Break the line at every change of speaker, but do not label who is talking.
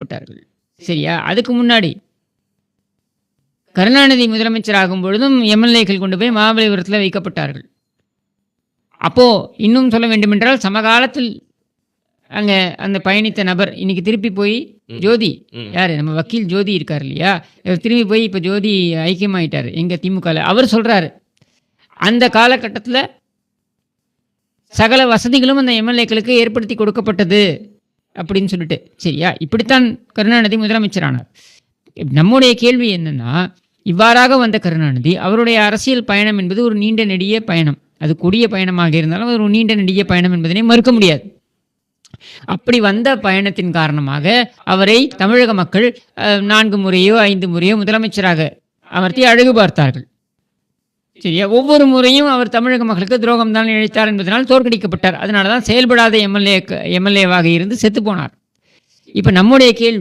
தோற்கடிக்கப்பட்டார்கள். சரியா? அதுக்கு முன்னாடி கருணாநிதி முதலமைச்சர் ஆகும் பொழுதும் எம்எல்ஏக்கள் கொண்டு போய் மகாபலிபுரத்தில் வைக்கப்பட்டார்கள். அப்போது இன்னும் சொல்ல வேண்டுமென்றால் சமகாலத்தில் அங்கே அந்த பயணித்த நபர் இன்னைக்கு திருப்பி போய் ஜோதி, யார் நம்ம வக்கீல் ஜோதி இருக்கார் இல்லையா, இவர் திரும்பி போய் இப்போ ஜோதி ஐக்கியமாயிட்டார் எங்கள் திமுகவில். அவர் சொல்கிறாரு, அந்த காலகட்டத்தில் சகல வசதிகளும் அந்த எம்எல்ஏக்களுக்கு ஏற்படுத்தி கொடுக்கப்பட்டது அப்படின்னு சொல்லிட்டு. சரியா? இப்படித்தான் கருணாநிதி முதலமைச்சரானார். நம்முடைய கேள்வி என்னென்னா, இவ்வாறாக வந்த கருணாநிதி அவருடைய அரசியல் பயணம் என்பது ஒரு நீண்ட நெடிய பயணம். அது கொடிய பயணமாக இருந்தாலும் ஒரு நீண்ட நெடிய பயணம் என்பதனை மறுக்க முடியாது. அப்படி வந்த பயணத்தின் காரணமாக அவரை தமிழக மக்கள் 4 முறையோ 5 முறையோ முதலமைச்சராக அமர்த்தி அழகு பார்த்தார்கள். சரியா? ஒவ்வொரு முறையும் அவர் தமிழக மக்களுக்கு துரோகம் தான் இழைத்தார் என்பதனால் தோற்கடிக்கப்பட்டார். அதனால தான் செயல்படாத எம்எல்ஏவாக இருந்து செத்து போனார். இப்போ நம்முடைய கேள்வி,